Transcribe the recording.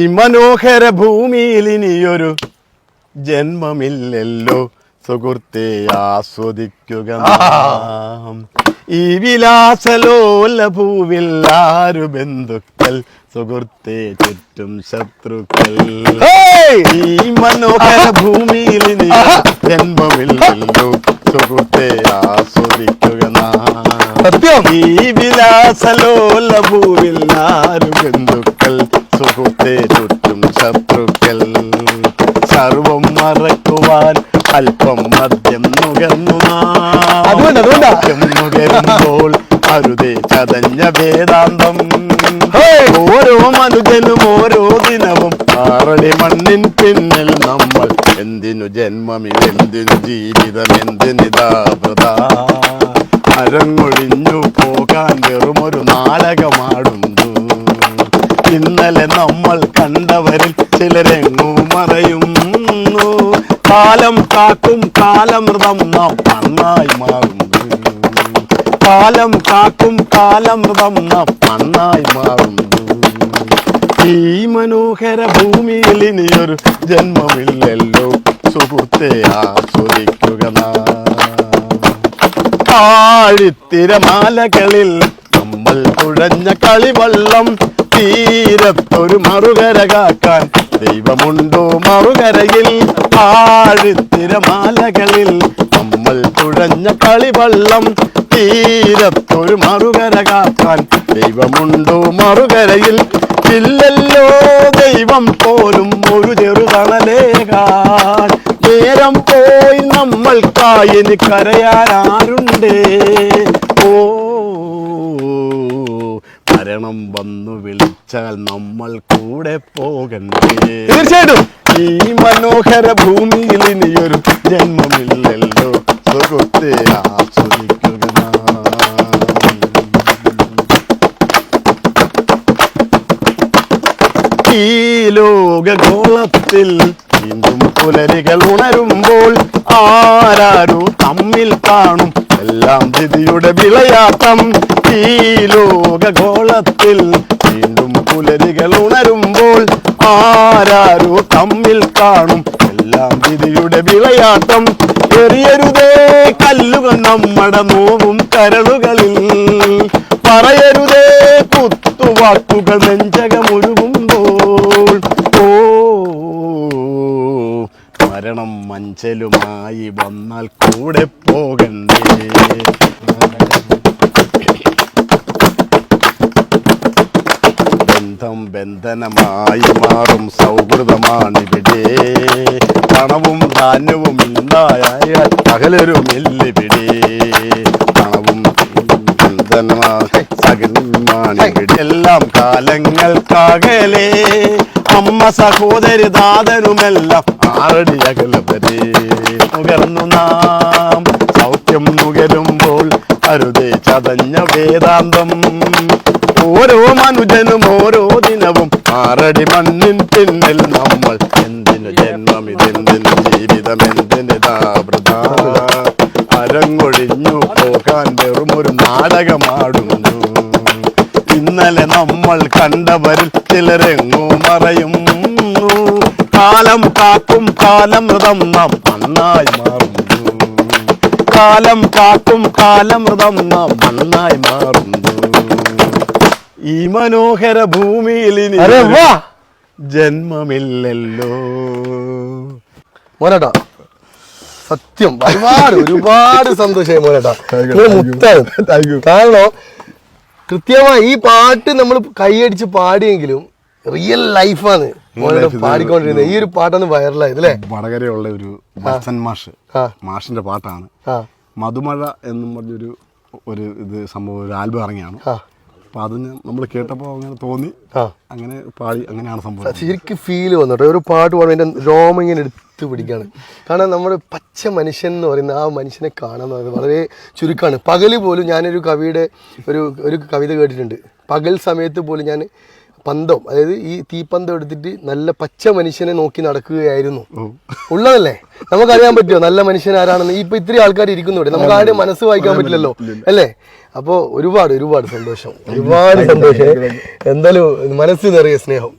ഈ മനോഹര ഭൂമിയിൽ ഇനിയൊരു ജന്മമില്ലല്ലോ സുഹൃത്തെ ആസ്വദിക്കുക നാം. ഈ വിലാസലോല ഭൂവിൽ ആരു ബന്ധുക്കൾ സുഹൃത്തെ ചുറ്റും ശത്രുക്കൾ. ഈ മനോഹര ഭൂമിയിൽ ഇനിയൊരു ജന്മമില്ലല്ലോ സുഹൃത്തെ ആസ്വദിക്കുക നാം. ഈ വിലാസലോല ഭൂവിൽ ആരു ബന്ധുക്കൾ സുഹൃത്തെ ചുറ്റും ശത്രുക്കൾ. സർവം മറക്കുവാൻ അല്പം മദ്യം നുകർന്നു നുകരുമ്പോൾ അരുതേ ചതഞ്ഞ വേദാന്തം. ഓരോ മനുജനും ഓരോ ദിനവും ആറടി മണ്ണിൻ പിന്നിൽ നമ്മൾ. എന്തിനു ജന്മമിൽ എന്തിനു ജീവിതം എന്തിനിതാ വൃഥാ. അരങ്ങൊഴിഞ്ഞു പോകാൻ വെറുമൊരു നാടകമാടുന്നു. ഇന്നലെ നമ്മൾ കണ്ടവരിൽ ചിലരെങ്ങു മറയുന്നു. കാലം കാക്കും കാലമൃതം നാം മണ്ണായി മാറുന്നു. കാലം കാക്കും കാലമൃതം നാം മണ്ണായി മാറുന്നു. ഈ മനോഹര ഭൂമിയിൽ ഇനിയൊരു ജന്മമില്ലല്ലോ സുഹൃത്തെ ആസ്വദിക്കുക നാം. ആഴിത്തിരമാലകളിൽ നമ്മൾ തുഴഞ്ഞ കളിവള്ളം. തീരത്തൊരു മറുകര കാക്കാൻ ദൈവമുണ്ടോ മറുകരയിൽ. ആഴിത്തിരമാലകളിൽ നമ്മൾ തുഴഞ്ഞ കളിവള്ളം. തീരത്തൊരു മറുകര കാക്കാൻ ദൈവമുണ്ടോ മറുകരയിൽ. ഇല്ലല്ലോ ദൈവം പോലും ഒരു ചെറുതണലേകാൻ. നേരം പോയി നമ്മൾക്കായി ഇനി കരയാനാരുണ്ടേ. ഓ മരണം വന്നു വിളിച്ചാൽ നമ്മൾ കൂടെ പോകണ്ടേ. തീർച്ചയായിട്ടും ഈ മനോഹര ഭൂമിയിൽ ഇനിയൊരു ജന്മമില്ലല്ലോ സുഹൃത്തെ ആസ്വദിക്കുക നാം. ഈ ലോകഗോളത്തിൽ വീണ്ടും പുലരികൾ ഉണരുമ്പോൾ ആരാരു തമ്മിൽ കാണും എല്ലാം വിധിയുടെ വിളയാട്ടം. ഈ ലോകഗോളത്തിൽ വീണ്ടും പുലരികൾ ഉണരുമ്പോൾ ആരാരു തമ്മിൽ കാണും എല്ലാം വിധിയുടെ വിളയാട്ടം. എറിയരുതേ കല്ലുകൾ നമ്മുടെ നോവും കരളുകളിൽ. പറയരുതേ കുത്തുവാക്കുകൾ നെഞ്ചകമൊഴുകുമ്പോൾ. ഓ മരണം മഞ്ചലുമായി വന്നാൽ കൂടെ പോകണ്ടേ. ബന്ധം ബന്ധനമായി മാറും സൗഹൃദമാണിവിടെ. പണവും ധാന്യവും ഇല്ലായാൽ പകലരുമില്ലിവിടെ. പണവും ബന്ധനമായി സകലമാണിവിടെ. എല്ലാം കാലങ്ങൾക്കകലെ അമ്മ സഹോദരി ദാതനുമെല്ലാം ആറടി അകലവരെ. നുകർന്നു നാം സൗഖ്യം നുകരുമ്പോൾ അരുതേ ചതഞ്ഞ വേദാന്തം. ഓരോ മനുജനും ഓരോ ദിനവും ആറടി മണ്ണിൻ പിന്നിൽ നമ്മൾ. എന്തിനു ജന്മം ഇതെന്തിനു ജീവിതം എന്തിനിതാ വൃഥാ. അരങ്ങൊഴിഞ്ഞു പോകാൻ വെറുമൊരു നാടകമാടുന്നു. ഇന്നലെ നമ്മൾ കണ്ടവരിൽ ചിലരെങ്ങു മറയുന്നു. കാലം കാക്കും കാലമൃതം നാം മണ്ണായി മാറുന്നു. കാലം കാക്കും കാലമൃതം നാം മണ്ണായി മാറുന്നു. ഈ മനോഹര ഭൂമിയിൽ ഇനി ജന്മമില്ലല്ലോ. മോനേട്ടാ സത്യം ഒരുപാട് സന്തോഷമായി മോനേട്ടാ. മുത്താണ്. കാരണം കൃത്യമായി ഈ പാട്ട് നമ്മൾ കൈയടിച്ച് പാടിയെങ്കിലും റിയൽ ലൈഫാണ് പാടിക്കൊണ്ടിരുന്നത്. ഈ ഒരു പാട്ടാണ് വൈറലായത് അല്ലേ? വടകരയുള്ള ഒരു മാഷിന്റെ പാട്ടാണ്. മധുമഴ എന്നും പറഞ്ഞൊരു ഇത് സംഭവം ഒരു ആൽബം ഇറങ്ങിയാണ്. അപ്പൊ അത് നമ്മൾ കേട്ടപ്പോൾ അങ്ങനെ തോന്നി, അങ്ങനെ പാടി, അങ്ങനെയാണ് സംഭവം. ശരിക്കും ഫീല് വന്നോട്ടെ. ഒരു പാട്ട് പാടുമ്പോൾ എൻ്റെ രോമം ഇങ്ങനെ എടുത്ത് പിടിക്കുകയാണ്. കാരണം നമ്മുടെ പച്ച മനുഷ്യൻ എന്ന് പറയുന്ന ആ മനുഷ്യനെ കാണാൻ പറയുന്നത് വളരെ ചുരുക്കമാണ്. പകല് പോലും ഞാനൊരു കവിയുടെ ഒരു കവിത കേട്ടിട്ടുണ്ട്. പകൽ സമയത്ത് പോലും ഞാൻ പന്തം, അതായത് ഈ തീപ്പന്തം എടുത്തിട്ട് നല്ല പച്ച മനുഷ്യനെ നോക്കി നടക്കുകയായിരുന്നു. ഉള്ളതല്ലേ? നമുക്കറിയാൻ പറ്റുമോ നല്ല മനുഷ്യൻ ആരാണെന്ന്? ഇപ്പൊ ഇത്രയും ആൾക്കാർ ഇരിക്കുന്നൂടെ, നമുക്ക് ആരും മനസ്സ് വായിക്കാൻ പറ്റില്ലല്ലോ അല്ലേ? അപ്പോൾ ഒരുപാട് സന്തോഷം, ഒരുപാട് സന്തോഷം. എന്തായാലും മനസ്സ് നിറയെ സ്നേഹം.